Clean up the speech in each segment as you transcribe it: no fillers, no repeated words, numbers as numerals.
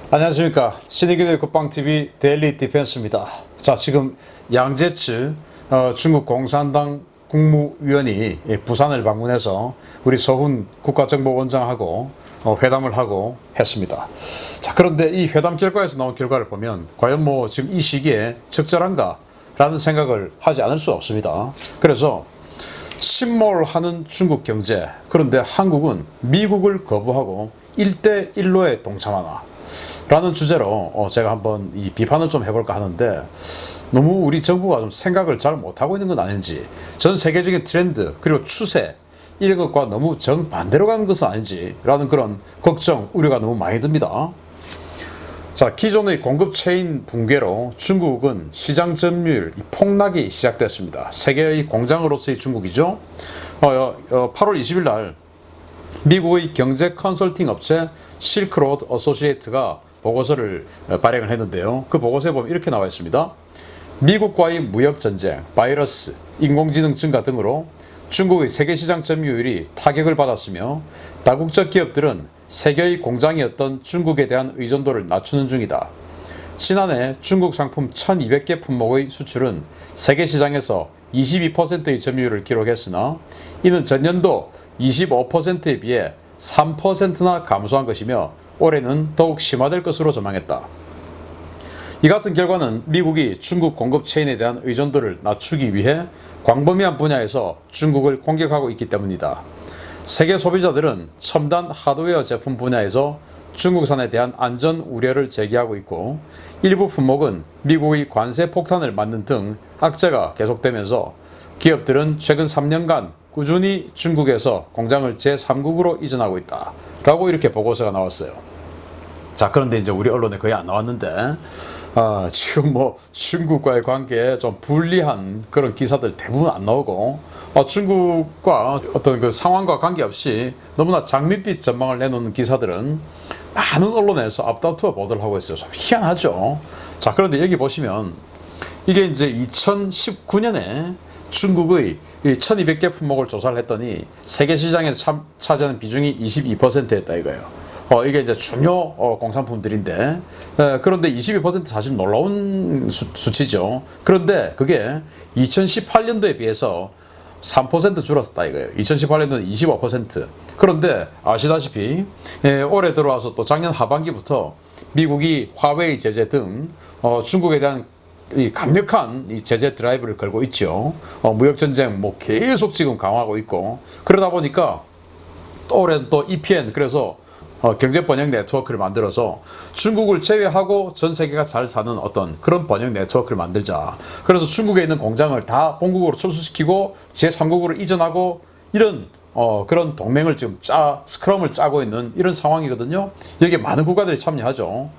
안녕하십니까. 신의균의 국방TV 데일리 디펜스입니다. 자, 지금 양제츠 중국 공산당 국무위원이 부산을 방문해서 우리 서훈 국가정보원장하고 회담을 하고 했습니다. 자, 그런데 이 회담 결과에서 나온 결과를 보면 과연 지금 이 시기에 적절한가 라는 생각을 하지 않을 수 없습니다. 그래서 침몰하는 중국 경제, 그런데 한국은 미국을 거부하고 1대1로에 동참하나 라는 주제로 제가 한번 이 비판을 좀 해볼까 하는데, 너무 우리 정부가 좀 생각을 잘 못하고 있는 건 아닌지, 전 세계적인 트렌드 그리고 추세 이런 것과 너무 정반대로 가는 것은 아닌지 라는 그런 걱정, 우려가 너무 많이 듭니다. 자, 기존의 공급 체인 붕괴로 중국은 시장 점유율 폭락이 시작됐습니다. 세계의 공장으로서의 중국이죠. 8월 20일 날 미국의 경제 컨설팅 업체 실크로드 어소시에이트가 보고서를 발행을 했는데요. 그 보고서에 보면 이렇게 나와 있습니다. 미국과의 무역 전쟁, 바이러스, 인공지능 증가 등으로 중국의 세계 시장 점유율이 타격을 받았으며 다국적 기업들은 세계의 공장이었던 중국에 대한 의존도를 낮추는 중이다. 지난해 중국 상품 1200개 품목의 수출은 세계 시장에서 22%의 점유율을 기록했으나 이는 전년도 25%에 비해 3%나 감소한 것이며 올해는 더욱 심화될 것으로 전망했다. 이 같은 결과는 미국이 중국 공급 체인에 대한 의존도를 낮추기 위해 광범위한 분야에서 중국을 공격하고 있기 때문이다. 세계 소비자들은 첨단 하드웨어 제품 분야에서 중국산에 대한 안전 우려를 제기하고 있고, 일부 품목은 미국의 관세 폭탄을 맞는 등 악재가 계속되면서 기업들은 최근 3년간 꾸준히 중국에서 공장을 제3국으로 이전하고 있다 라고 이렇게 보고서가 나왔어요. 자, 그런데 이제 우리 언론에 거의 안 나왔는데, 지금 중국과의 관계에 좀 불리한 그런 기사들 대부분 안 나오고, 중국과 어떤 그 상황과 관계없이 너무나 장밋빛 전망을 내놓는 기사들은 많은 언론에서 앞다투어 보도를 하고 있어요. 좀 희한하죠. 자, 그런데 여기 보시면 이게 이제 2019년에 중국의 1200개 품목을 조사를 했더니 세계 시장에서 차지하는 비중이 22%였다 이거예요. 이게 이제 중요 공산품들인데, 그런데 22% 사실 놀라운 수치죠. 그런데 그게 2018년도에 비해서 3% 줄었다 이거예요. 2018년도는 25%. 그런데 아시다시피 올해 들어와서 또 작년 하반기부터 미국이 화웨이 제재 등 중국에 대한 이 강력한 이 제재 드라이브를 걸고 있죠. 무역 전쟁 계속 지금 강화하고 있고, 그러다 보니까 또 올해는 또 EPN, 그래서 경제 번영 네트워크를 만들어서 중국을 제외하고 전 세계가 잘 사는 어떤 그런 번영 네트워크를 만들자. 그래서 중국에 있는 공장을 다 본국으로 철수시키고 제3국으로 이전하고 이런 그런 동맹을 지금 스크럼을 짜고 있는 이런 상황이거든요. 여기에 많은 국가들이 참여하죠.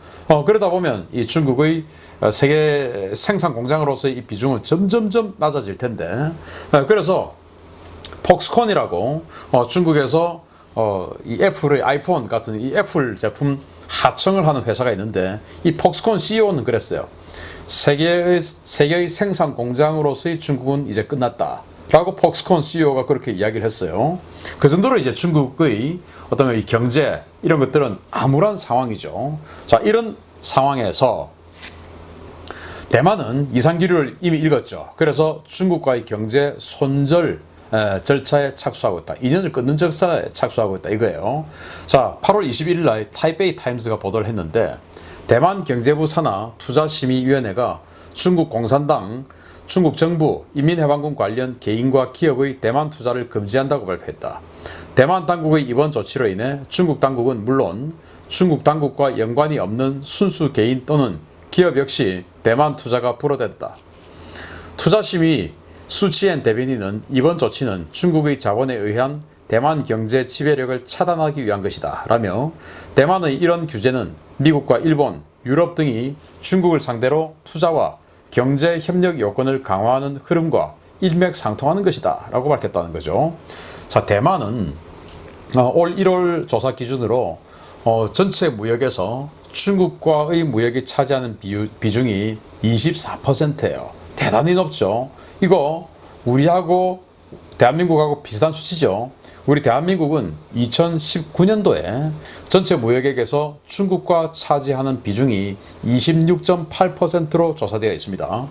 그러다 보면 이 중국의 세계 생산 공장으로서의 이 비중은 점점점 낮아질 텐데, 그래서 폭스콘이라고 중국에서 이 애플의 아이폰 같은 이 애플 제품 하청을 하는 회사가 있는데, 이 폭스콘 CEO는 그랬어요. 세계의 생산 공장으로서의 중국은 이제 끝났다 라고 폭스콘 CEO가 그렇게 이야기를 했어요. 그 정도로 이제 중국의 어떤 이 경제 이런 것들은 암울한 상황이죠. 자, 이런 상황에서 대만은 이상기류를 이미 읽었죠. 그래서 중국과의 경제 손절 절차에 착수하고 있다. 인연을 끊는 절차에 착수하고 있다 이거예요. 자, 8월 21일 날 타이베이 타임스가 보도를 했는데, 대만 경제부 산하 투자심의위원회가 중국 공산당, 중국 정부, 인민해방군 관련 개인과 기업의 대만 투자를 금지한다고 발표했다. 대만 당국의 이번 조치로 인해 중국 당국은 물론 중국 당국과 연관이 없는 순수 개인 또는 기업 역시 대만 투자가 불허됐다. 투자심의 수치엔 대변인은 이번 조치는 중국의 자본에 의한 대만 경제 지배력을 차단하기 위한 것이다 라며, 대만의 이런 규제는 미국과 일본, 유럽 등이 중국을 상대로 투자와 경제 협력 요건을 강화하는 흐름과 일맥상통하는 것이다 라고 밝혔다는 거죠. 자, 대만은 올 1월 조사 기준으로 전체 무역에서 중국과의 무역이 차지하는 비중이 24%예요. 대단히 높죠. 이거 우리하고 대한민국하고 비슷한 수치죠. 우리 대한민국은 2019년도에 전체 무역액에서 중국과 차지하는 비중이 26.8%로 조사되어 있습니다.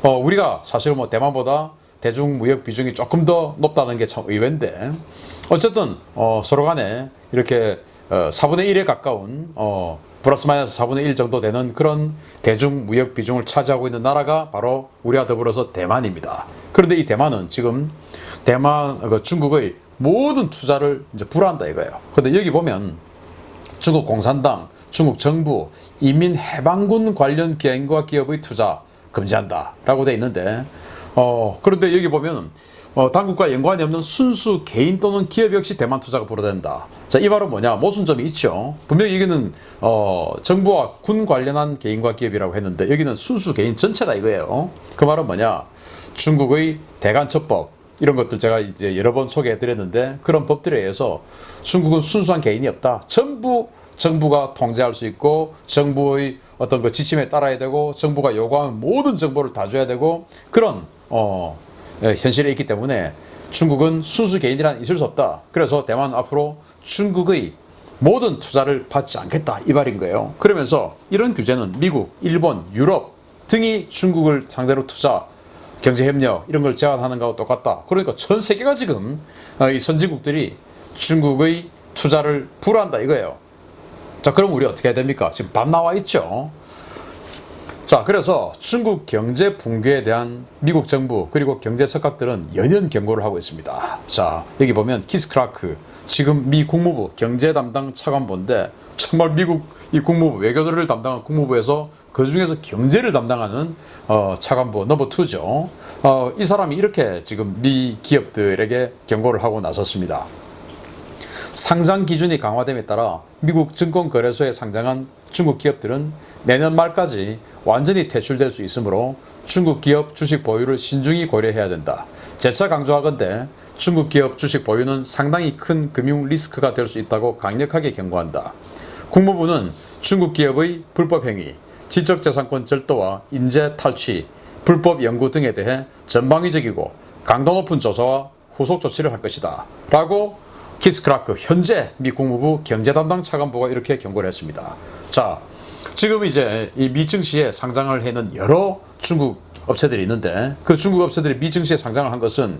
우리가 사실 뭐 대만보다 대중무역 비중이 조금 더 높다는 게 참 의외인데, 어쨌든 서로 간에 이렇게 4분의 1에 가까운 플러스 마이너스 4분의 1 정도 되는 그런 대중무역 비중을 차지하고 있는 나라가 바로 우리와 더불어서 대만입니다. 그런데 이 대만은 지금 중국의 모든 투자를 이제 불허한다 이거예요. 근데 여기 보면 중국 공산당, 중국 정부, 인민해방군 관련 기관과 기업의 투자 금지한다 라고 돼 있는데, 그런데 여기 보면 당국과 연관이 없는 순수 개인 또는 기업 역시 대만 투자가 불허된다. 자, 이 말은 뭐냐? 모순점이 있죠. 분명히 여기는 정부와 군 관련한 개인과 기업이라고 했는데 여기는 순수 개인 전체다 이거예요. 그 말은 뭐냐? 중국의 대간첩법 이런 것들 제가 이제 여러 번 소개해 드렸는데, 그런 법들에 의해서 중국은 순수한 개인이 없다. 전부 정부가 통제할 수 있고 정부의 어떤 그 지침에 따라야 되고 정부가 요구하는 모든 정보를 다 줘야 되고 그런 현실에 있기 때문에 중국은 순수 개인이란 있을 수 없다. 그래서 대만은 앞으로 중국의 모든 투자를 받지 않겠다 이 말인 거예요. 그러면서 이런 규제는 미국, 일본, 유럽 등이 중국을 상대로 투자, 경제협력 이런 걸 제한하는 거하고 똑같다. 그러니까 전 세계가 지금 이 선진국들이 중국의 투자를 불허한다 이거예요. 자, 그럼 우리 어떻게 해야 됩니까? 지금 밥 나와 있죠. 자, 그래서 중국 경제 붕괴에 대한 미국 정부 그리고 경제 석학들은 연연 경고를 하고 있습니다. 자, 여기 보면 키스 크라크 지금 미 국무부 경제 담당 차관보인데, 정말 미국 이 국무부 외교를 담당한 국무부에서 그 중에서 경제를 담당하는 차관보 넘버 2죠. 이 사람이 이렇게 지금 미 기업들에게 경고를 하고 나섰습니다. 상장 기준이 강화됨에 따라 미국 증권거래소에 상장한 중국 기업들은 내년 말까지 완전히 퇴출될 수 있으므로 중국 기업 주식 보유를 신중히 고려해야 된다. 재차 강조하건대 중국 기업 주식 보유는 상당히 큰 금융 리스크가 될 수 있다고 강력하게 경고한다. 국무부는 중국 기업의 불법 행위, 지적재산권 절도와 인재 탈취, 불법 연구 등에 대해 전방위적이고 강도 높은 조사와 후속 조치를 할 것이다 라고 키스 크라크 현재 미 국무부 경제 담당 차관보가 이렇게 경고를 했습니다. 자, 지금 이제 이 미 증시에 상장을 해는 여러 중국 업체들이 있는데, 그 중국 업체들이 미 증시에 상장을 한 것은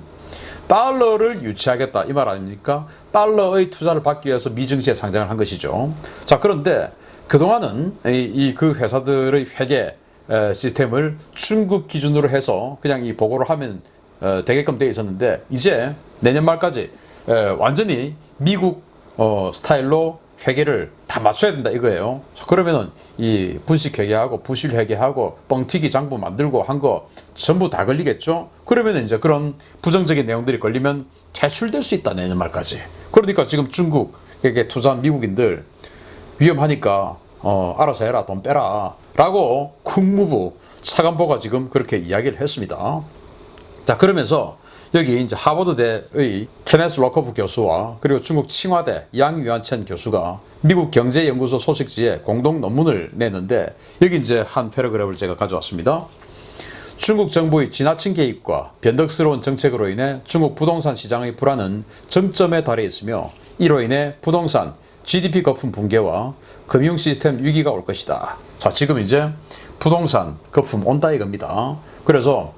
달러를 유치하겠다 이 말 아닙니까? 달러의 투자를 받기 위해서 미 증시에 상장을 한 것이죠. 자, 그런데 그동안은 그 회사들의 회계 시스템을 중국 기준으로 해서 그냥 이 보고를 하면 되게끔 되어 있었는데, 이제 내년 말까지 완전히 미국 스타일로 회계를 다 맞춰야 된다 이거예요. 그러면은 이 분식 회계하고 부실 회계하고 뻥튀기 장부 만들고 한 거 전부 다 걸리겠죠. 그러면 이제 그런 부정적인 내용들이 걸리면 퇴출될 수 있다 내년 말까지. 그러니까 지금 중국에게 투자한 미국인들 위험하니까 알아서 해라, 돈 빼라 라고 국무부 차관보가 지금 그렇게 이야기를 했습니다. 자, 그러면서 여기 이제 하버드대의 케네스 로커프 교수와 그리고 중국 칭화대 양유한첸 교수가 미국 경제연구소 소식지에 공동 논문을 냈는데, 여기 이제 한 패러그래프를 제가 가져왔습니다. 중국 정부의 지나친 개입과 변덕스러운 정책으로 인해 중국 부동산 시장의 불안은 정점에 달해 있으며, 이로 인해 부동산, GDP 거품 붕괴와 금융 시스템 위기가 올 것이다. 자, 지금 이제 부동산 거품 온다 이겁니다. 그래서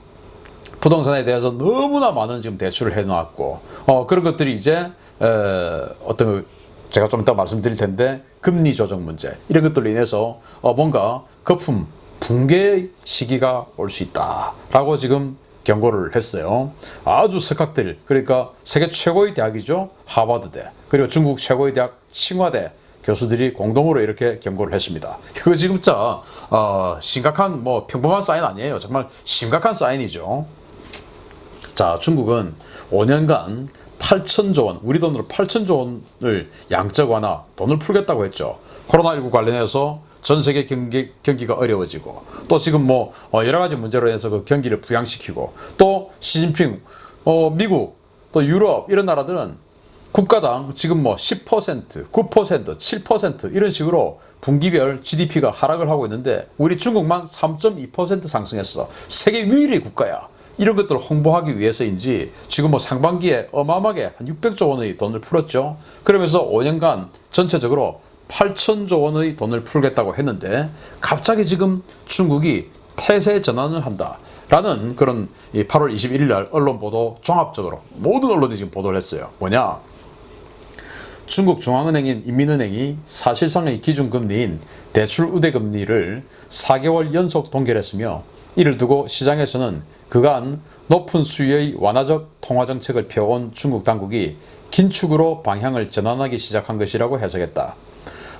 부동산에 대해서 너무나 많은 지금 대출을 해놓았고, 그런 것들이 이제 어떤 제가 좀 이따 말씀드릴 텐데 금리 조정 문제 이런 것들로 인해서 뭔가 거품 붕괴 시기가 올 수 있다라고 지금 경고를 했어요. 아주 석학들, 그러니까 세계 최고의 대학이죠, 하버드대, 그리고 중국 최고의 대학 칭화대 교수들이 공동으로 이렇게 경고를 했습니다. 이거 지금 진짜 심각한 뭐 평범한 사인 아니에요. 정말 심각한 사인이죠. 자, 중국은 5년간 8천조 원, 우리 돈으로 8천조 원을 양적 완화, 돈을 풀겠다고 했죠. 코로나19 관련해서 전 세계 경기가 어려워지고, 또 지금 뭐 여러 가지 문제로 인해서 그 경기를 부양시키고, 또 시진핑, 미국, 또 유럽 이런 나라들은 국가당 지금 뭐 10%, 9%, 7% 이런 식으로 분기별 GDP가 하락을 하고 있는데, 우리 중국만 3.2% 상승했어. 세계 유일의 국가야. 이런 것들을 홍보하기 위해서인지 지금 뭐 상반기에 어마어마하게 한 600조 원의 돈을 풀었죠. 그러면서 5년간 전체적으로 8천조 원의 돈을 풀겠다고 했는데 갑자기 지금 중국이 태세 전환을 한다라는 그런 8월 21일 날 언론 보도 종합적으로 모든 언론이 지금 보도를 했어요. 뭐냐? 중국 중앙은행인 인민은행이 사실상의 기준금리인 대출 우대금리를 4개월 연속 동결했으며 이를 두고 시장에서는 그간 높은 수위의 완화적 통화정책을 펴온 중국 당국이 긴축으로 방향을 전환하기 시작한 것이라고 해석했다.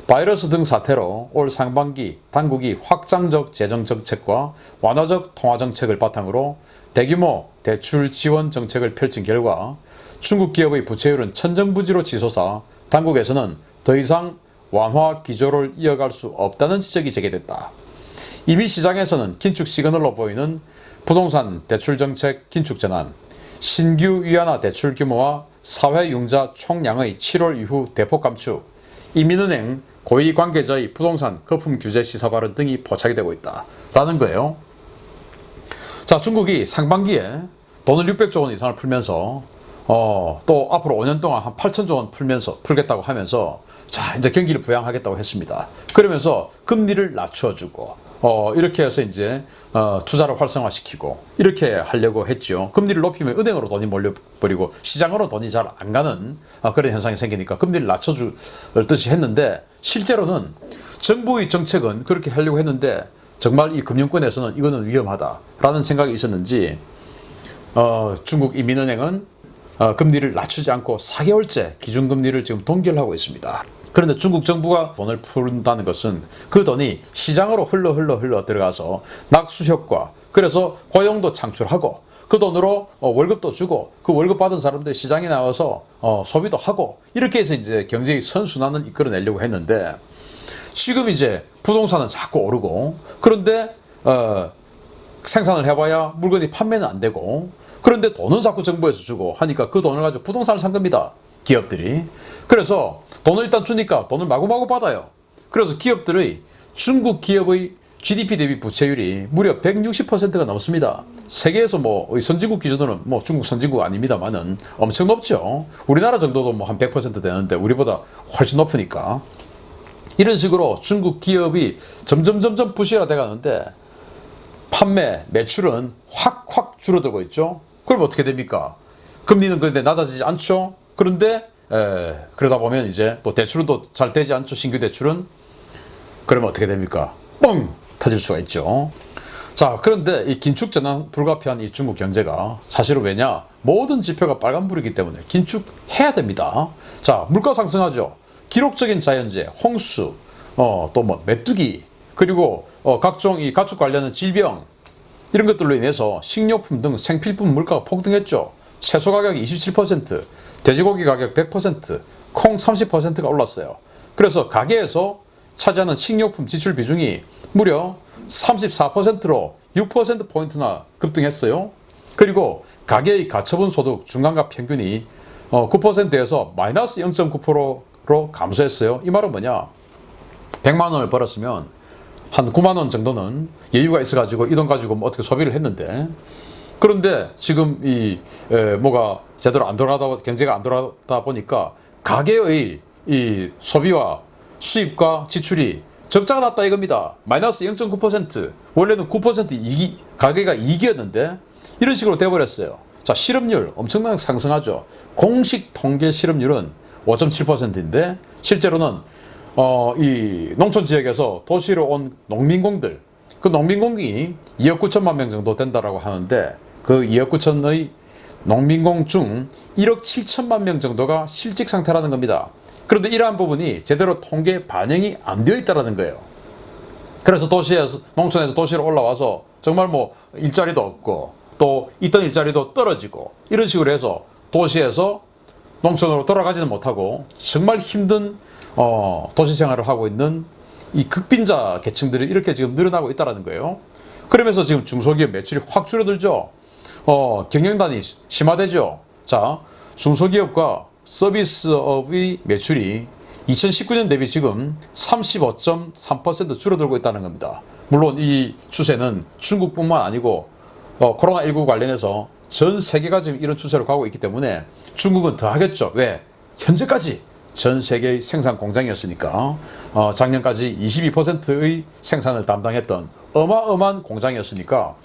바이러스 등 사태로 올 상반기 당국이 확장적 재정정책과 완화적 통화정책을 바탕으로 대규모 대출 지원 정책을 펼친 결과 중국 기업의 부채율은 천정부지로 치솟아 당국에서는 더 이상 완화 기조를 이어갈 수 없다는 지적이 제기됐다. 이미 시장에서는 긴축 시그널로 보이는 부동산 대출 정책 긴축 전환, 신규 위안화 대출 규모와 사회융자 총량의 7월 이후 대폭 감축, 인민은행 고위 관계자의 부동산 거품 규제 시사 발언 등이 포착이 되고 있다라는 거예요. 자, 중국이 상반기에 돈을 600조 원 이상을 풀면서 또 앞으로 5년 동안 한 8천조 원 풀겠다고 하면서 자, 이제 경기를 부양하겠다고 했습니다. 그러면서 금리를 낮춰주고 이렇게 해서 이제 투자를 활성화시키고 이렇게 하려고 했죠. 금리를 높이면 은행으로 돈이 몰려버리고 시장으로 돈이 잘 안 가는 그런 현상이 생기니까 금리를 낮춰줄 듯이 했는데 실제로는 정부의 정책은 그렇게 하려고 했는데 정말 이 금융권에서는 이거는 위험하다라는 생각이 있었는지 중국 인민은행은 금리를 낮추지 않고 4개월째 기준금리를 지금 동결하고 있습니다. 그런데 중국 정부가 돈을 푼다는 것은 그 돈이 시장으로 흘러 들어가서 낙수 효과, 그래서 고용도 창출하고 그 돈으로 월급도 주고 그 월급 받은 사람들이 시장에 나와서 소비도 하고 이렇게 해서 이제 경제의 선순환을 이끌어내려고 했는데 지금 이제 부동산은 자꾸 오르고 그런데 생산을 해봐야 물건이 판매는 안 되고 그런데 돈은 자꾸 정부에서 주고 하니까 그 돈을 가지고 부동산을 산 겁니다. 기업들이. 그래서 돈을 일단 주니까 돈을 마구마구 받아요. 그래서 기업들의 중국 기업의 GDP 대비 부채율이 무려 160%가 넘습니다. 세계에서 뭐 선진국 기준으로는 뭐 중국 선진국 아닙니다만은 엄청 높죠. 우리나라 정도도 뭐 한 100% 되는데 우리보다 훨씬 높으니까. 이런 식으로 중국 기업이 점점 부실화돼 가는데 판매, 매출은 확 줄어들고 있죠. 그럼 어떻게 됩니까? 금리는 그런데 낮아지지 않죠. 그런데 그러다 보면 이제 또 대출은 또 잘 되지 않죠. 신규 대출은. 그러면 어떻게 됩니까? 뻥 터질 수가 있죠. 자, 그런데 이 긴축 전환 불가피한 이 중국 경제가 사실은 왜냐? 모든 지표가 빨간불이기 때문에 긴축해야 됩니다. 자, 물가 상승하죠. 기록적인 자연재해, 홍수, 또 뭐 메뚜기, 그리고 각종 이 가축 관련한 질병 이런 것들로 인해서 식료품 등 생필품 물가가 폭등했죠. 채소 가격이 27%, 돼지고기 가격 100%, 콩 30%가 올랐어요. 그래서 가게에서 차지하는 식료품 지출 비중이 무려 34%로 6%포인트나 급등했어요. 그리고 가계의 가처분 소득 중간값 평균이 9%에서 마이너스 0.9%로 감소했어요. 이 말은 뭐냐? 100만 원을 벌었으면 한 9만 원 정도는 여유가 있어가지고 이 돈 가지고 뭐 어떻게 소비를 했는데 그런데 지금 뭐가 제대로 안 돌아가다 경제가 안 돌아가다 보니까 가계의 이 소비와 수입과 지출이 적자가 났다 이겁니다. 마이너스 0.9%. 원래는 9% 가계가 이익이었는데 이런 식으로 돼버렸어요. 자, 실업률 엄청나게 상승하죠. 공식 통계 실업률은 5.7%인데 실제로는 이 농촌 지역에서 도시로 온 농민공들, 그 농민공이 2억 9천만 명 정도 된다라고 하는데 그 2억 9천의 농민공 중 1억 7천만 명 정도가 실직 상태라는 겁니다. 그런데 이러한 부분이 제대로 통계에 반영이 안 되어 있다는 거예요. 그래서 농촌에서 도시로 올라와서 정말 뭐 일자리도 없고 또 있던 일자리도 떨어지고 이런 식으로 해서 도시에서 농촌으로 돌아가지는 못하고 정말 힘든 도시 생활을 하고 있는 이 극빈자 계층들이 이렇게 지금 늘어나고 있다는 거예요. 그러면서 지금 중소기업 매출이 확 줄어들죠. 경영난이 심화되죠. 자, 중소기업과 서비스업의 매출이 2019년 대비 지금 35.3% 줄어들고 있다는 겁니다. 물론 이 추세는 중국뿐만 아니고 코로나19 관련해서 전 세계가 지금 이런 추세로 가고 있기 때문에 중국은 더 하겠죠. 왜? 현재까지 전 세계의 생산 공장이었으니까 작년까지 22%의 생산을 담당했던 어마어마한 공장이었으니까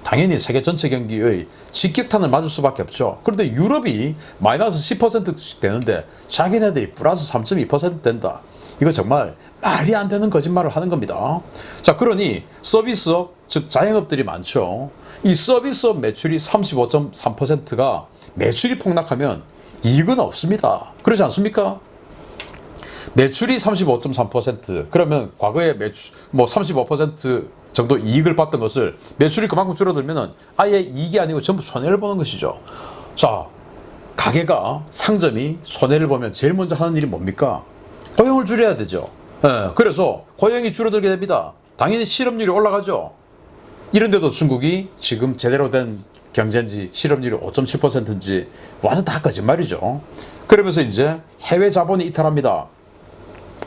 당연히 세계 전체 경기의 직격탄을 맞을 수밖에 없죠. 그런데 유럽이 마이너스 10%씩 되는데 자기네들이 플러스 3.2% 된다. 이거 정말 말이 안 되는 거짓말을 하는 겁니다. 자, 그러니 서비스업, 즉 자영업들이 많죠. 이 서비스업 매출이 35.3%가 매출이 폭락하면 이익은 없습니다. 그렇지 않습니까? 매출이 35.3%, 그러면 과거에 매출 35% 정도 이익을 봤던 것을 매출이 그만큼 줄어들면은 아예 이익이 아니고 전부 손해를 보는 것이죠. 자, 가게가, 상점이 손해를 보면 제일 먼저 하는 일이 뭡니까? 고용을 줄여야 되죠. 그래서 고용이 줄어들게 됩니다. 당연히 실업률이 올라가죠. 이런데도 중국이 지금 제대로 된 경제인지 실업률이 5.7%인지 완전 다 거짓말이죠. 그러면서 이제 해외 자본이 이탈합니다.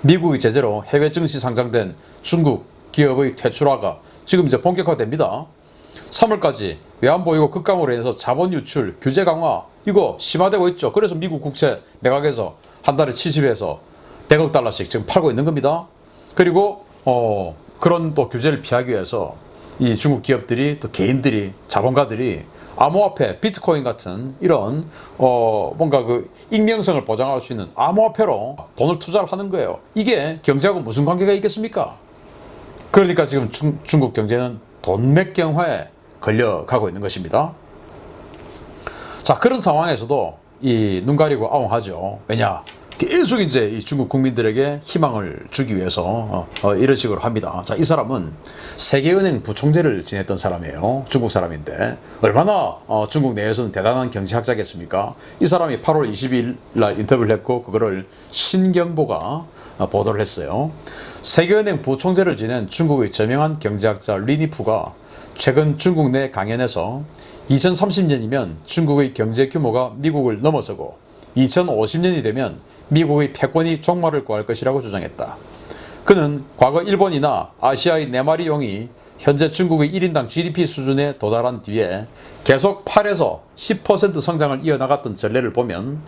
미국의 제재로 해외 증시 상장된 중국 기업의 퇴출화가 지금 이제 본격화됩니다. 3월까지 외환보유고 급감으로 인해서 자본 유출 규제 강화 이거 심화되고 있죠. 그래서 미국 국채 매각해서 한 달에 70에서 100억 달러씩 지금 팔고 있는 겁니다. 그리고 그런 또 규제를 피하기 위해서 이 중국 기업들이 또 개인들이 자본가들이 암호화폐, 비트코인 같은 이런 뭔가 그 익명성을 보장할 수 있는 암호화폐로 돈을 투자를 하는 거예요. 이게 경제하고 무슨 관계가 있겠습니까? 그러니까 지금 중국 경제는 돈맥경화에 걸려가고 있는 것입니다. 자, 그런 상황에서도 이 눈 가리고 아웅하죠. 왜냐? 계속 이제 이 중국 국민들에게 희망을 주기 위해서 이런 식으로 합니다. 자, 이 사람은 세계은행 부총재를 지냈던 사람이에요. 중국 사람인데 얼마나 중국 내에서는 대단한 경제학자겠습니까? 이 사람이 8월 22일 날 인터뷰를 했고 그거를 신경보가 보도를 했어요. 세계은행 부총재를 지낸 중국의 저명한 경제학자 리니프가 최근 중국 내 강연에서 2030년이면 중국의 경제 규모가 미국을 넘어서고 2050년이 되면 미국의 패권이 종말을 구할 것이라고 주장했다. 그는 과거 일본이나 아시아의 4마리 용이 현재 중국의 1인당 GDP 수준에 도달한 뒤에 계속 8에서 10% 성장을 이어나갔던 전례를 보면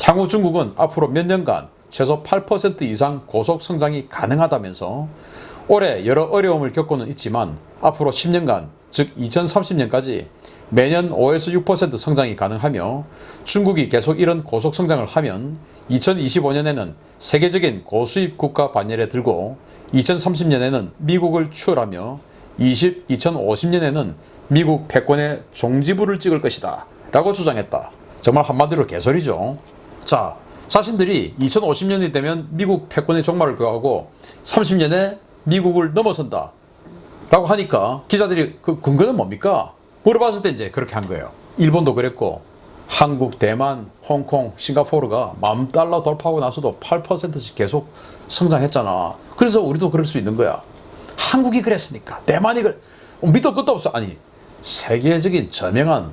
향후 중국은 앞으로 몇 년간 최소 8% 이상 고속 성장이 가능하다면서 올해 여러 어려움을 겪고는 있지만 앞으로 10년간 즉 2030년까지 매년 5에서 6% 성장이 가능하며 중국이 계속 이런 고속 성장을 하면 2025년에는 세계적인 고수입 국가 반열에 들고 2030년에는 미국을 추월하며 2050년에는 미국 패권의 종지부를 찍을 것이다 라고 주장했다. 정말 한마디로 개소리죠. 자, 자신들이 2050년이 되면 미국 패권의 종말을 구하고 30년에 미국을 넘어선다 라고 하니까 기자들이 그 근거는 뭡니까? 물어봤을 때 이제 그렇게 한 거예요. 일본도 그랬고 한국, 대만, 홍콩, 싱가포르가 10,000달러 돌파하고 나서도 8%씩 계속 성장했잖아. 그래서 우리도 그럴 수 있는 거야. 한국이 그랬으니까 대만이 그래. 밑도 끝도 없어. 아니 세계적인 저명한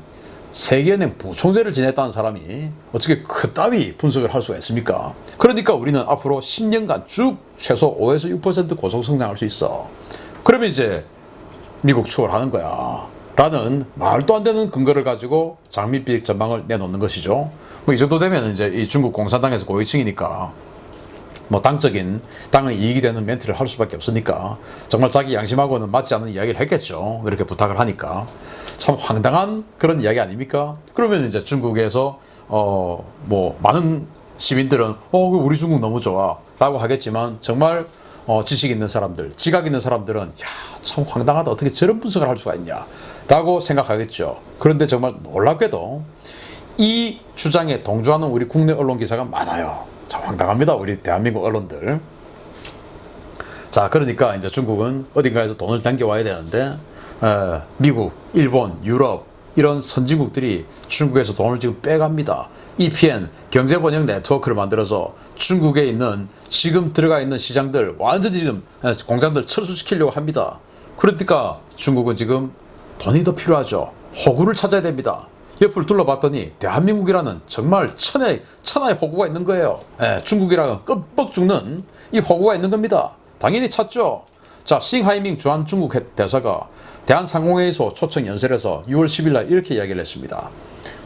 세계은행 부총재를 지냈다는 사람이 어떻게 그따위 분석을 할 수가 있습니까? 그러니까 우리는 앞으로 10년간 쭉 최소 5에서 6% 고속 성장할 수 있어. 그러면 이제 미국 추월하는 거야. 라는 말도 안 되는 근거를 가지고 장밋빛 전망을 내놓는 것이죠. 뭐 이 정도 되면 이제 이 중국 공산당에서 고위층이니까 뭐 당의 이익이 되는 멘트를 할 수밖에 없으니까 정말 자기 양심하고는 맞지 않는 이야기를 했겠죠. 이렇게 부탁을 하니까 참 황당한 그런 이야기 아닙니까? 그러면 이제 중국에서 뭐 많은 시민들은 우리 중국 너무 좋아 라고 하겠지만 정말 지식 있는 사람들, 지각 있는 사람들은 야, 참 황당하다. 어떻게 저런 분석을 할 수가 있냐 라고 생각하겠죠. 그런데 정말 놀랍게도 이 주장에 동조하는 우리 국내 언론 기사가 많아요. 참 황당합니다. 우리 대한민국 언론들. 자, 그러니까 이제 중국은 어딘가에서 돈을 당겨와야 되는데 미국, 일본, 유럽 이런 선진국들이 중국에서 돈을 지금 빼갑니다. EPN 경제번영 네트워크를 만들어서 중국에 있는 지금 들어가 있는 시장들 완전히 지금 공장들 철수시키려고 합니다. 그러니까 중국은 지금 돈이 더 필요하죠. 호구를 찾아야 됩니다. 옆을 둘러봤더니 대한민국이라는 정말 천하의 호구가 있는 거예요. 중국이라는 끔뻑 죽는 이 호구가 있는 겁니다. 당연히 찾죠. 자, 싱하이밍 주한 중국 대사가 대한상공회의소 초청 연설에서 6월 10일 날 이렇게 이야기를 했습니다.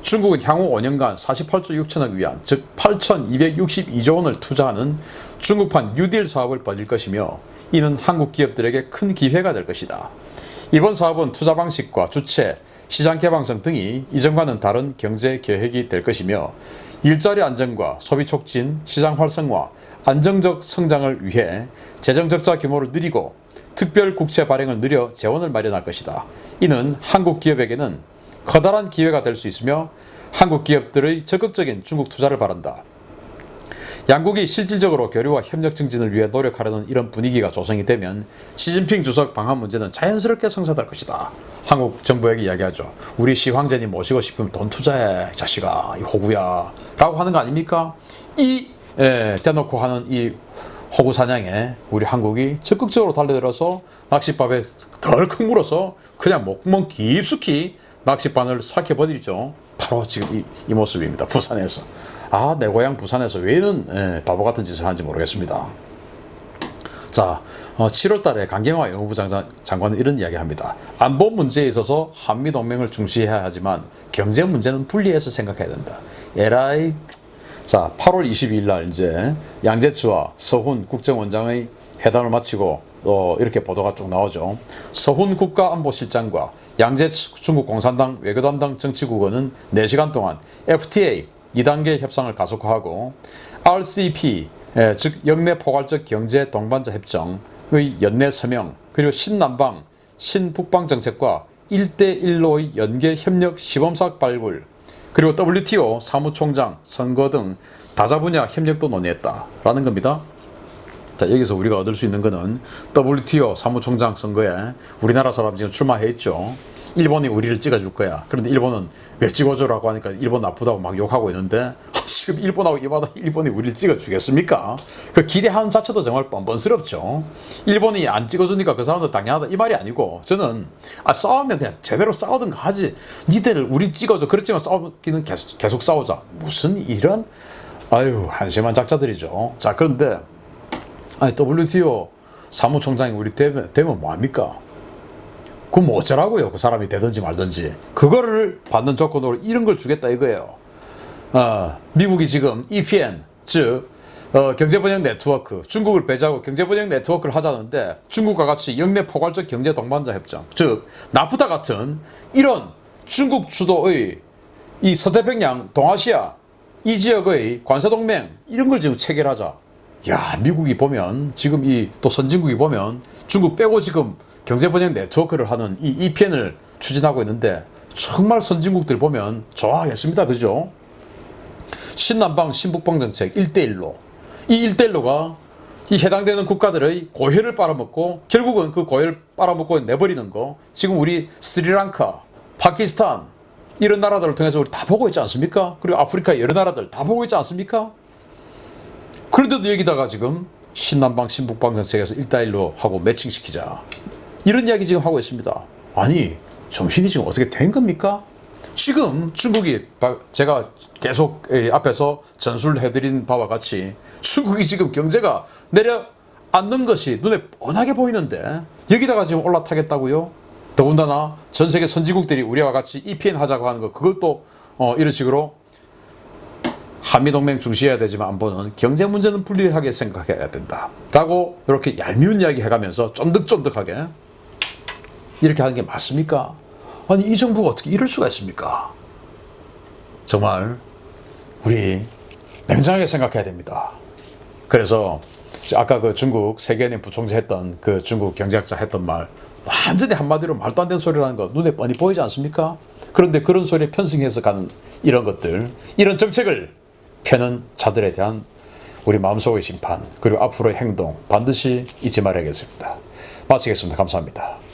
중국은 향후 5년간 48조 6천억 위안, 즉 8,262조 원을 투자하는 중국판 뉴딜 사업을 벌일 것이며 이는 한국 기업들에게 큰 기회가 될 것이다. 이번 사업은 투자 방식과 주체, 시장 개방성 등이 이전과는 다른 경제 계획이 될 것이며 일자리 안정과 소비 촉진, 시장 활성화, 안정적 성장을 위해 재정 적자 규모를 늘리고 특별 국채 발행을 늘려 재원을 마련할 것이다. 이는 한국 기업에게는 커다란 기회가 될 수 있으며 한국 기업들의 적극적인 중국 투자를 바란다. 양국이 실질적으로 교류와 협력 증진을 위해 노력하려는 이런 분위기가 조성이 되면 시진핑 주석 방한 문제는 자연스럽게 성사될 것이다. 한국 정부에게 이야기하죠. 우리 시황제님 모시고 싶으면 돈 투자해, 자식아, 이 호구야 라고 하는 거 아닙니까? 대놓고 하는 이 호구 사냥에 우리 한국이 적극적으로 달려들어서 낚싯밥에 덜컥 물어서 그냥 목구멍 깊숙이 낚싯바늘 삭혀버리죠. 바로 지금 이 모습입니다. 부산에서. 내 고향 부산에서 왜 이런 바보 같은 짓을 하는지 모르겠습니다. 자, 7월 달에 강경화 영무부 장관은 이런 이야기 합니다. 안보 문제에 있어서 한미동맹을 중시해야 하지만 경제 문제는 분리해서 생각해야 된다. 에라이. 자, 8월 22일 날 이제 양재츠와 서훈 국정원장의 회담을 마치고 이렇게 보도가 쭉 나오죠. 서훈 국가안보실장과 양재츠 중국 공산당 외교담당 정치국원은 4시간 동안 FTA 2단계 협상을 가속화하고 RCEP 즉 영내 포괄적 경제 동반자 협정의 연내 서명 그리고 신남방 신북방 정책과 1대1로의 연계 협력 시범사업 발굴 그리고 WTO 사무총장 선거 등 다자 분야 협력도 논의했다라는 겁니다. 자, 여기서 우리가 얻을 수 있는 것은 WTO 사무총장 선거에 우리나라 사람 지금 출마해 있죠. 일본이 우리를 찍어줄 거야. 그런데 일본은 왜 찍어줘라고 하니까 일본 나쁘다고 막 욕하고 있는데 지금 일본하고 일본이 우리를 찍어주겠습니까? 그 기대하는 자체도 정말 뻔뻔스럽죠. 일본이 안 찍어주니까 그 사람들 당연하다 이 말이 아니고 저는 싸우면 그냥 제대로 싸우든가 하지. 니들 우리 찍어줘. 그렇지만 싸우기는 계속 싸우자. 무슨 이런 한심한 작자들이죠. 자, 그런데 WTO 사무총장이 우리 되면 뭐합니까? 그럼 뭐 어쩌라고요? 그 사람이 되든지 말든지. 그거를 받는 조건으로 이런 걸 주겠다 이거예요. 미국이 지금 EPN, 즉 경제번영 네트워크, 중국을 배제하고 경제번영 네트워크를 하자는데 중국과 같이 영내 포괄적 경제 동반자 협정, 즉 나프타 같은 이런 중국 주도의 이 서태평양, 동아시아 이 지역의 관세동맹 이런 걸 지금 체결하자. 야, 미국이 보면 지금 또 선진국이 보면 중국 빼고 지금 경제번영 네트워크를 하는 이 EPN을 추진하고 있는데 정말 선진국들 보면 좋아하겠습니다. 그죠? 신남방, 신북방 정책 1대1로. 이 1대1로가 이 해당되는 국가들의 고혈을 빨아먹고 결국은 그 고혈 빨아먹고 내버리는 거 지금 우리 스리랑카, 파키스탄 이런 나라들을 통해서 우리 다 보고 있지 않습니까? 그리고 아프리카 여러 나라들 다 보고 있지 않습니까? 그런데도 여기다가 지금 신남방, 신북방 정책에서 1대1로 하고 매칭시키자. 이런 이야기 지금 하고 있습니다. 아니, 정신이 지금 어떻게 된 겁니까? 지금 중국이 제가 계속 앞에서 전술해드린 바와 같이 중국이 지금 경제가 내려앉는 것이 눈에 뻔하게 보이는데 여기다가 지금 올라타겠다고요? 더군다나 전 세계 선진국들이 우리와 같이 EPN 하자고 하는 거 그것도 이런 식으로 한미동맹 중시해야 되지만 안보는 경제 문제는 분리하게 생각해야 된다 라고 이렇게 얄미운 이야기 해가면서 쫀득쫀득하게 이렇게 하는 게 맞습니까? 아니, 이 정부가 어떻게 이럴 수가 있습니까? 정말 우리 냉정하게 생각해야 됩니다. 그래서 아까 그 중국 세계은행 부총재 했던 그 중국 경제학자 했던 말 완전히 한마디로 말도 안 되는 소리라는 거 눈에 뻔히 보이지 않습니까? 그런데 그런 소리에 편승해서 가는 이런 것들, 이런 정책을 펴는 자들에 대한 우리 마음속의 심판 그리고 앞으로의 행동 반드시 잊지 말아야겠습니다. 마치겠습니다. 감사합니다.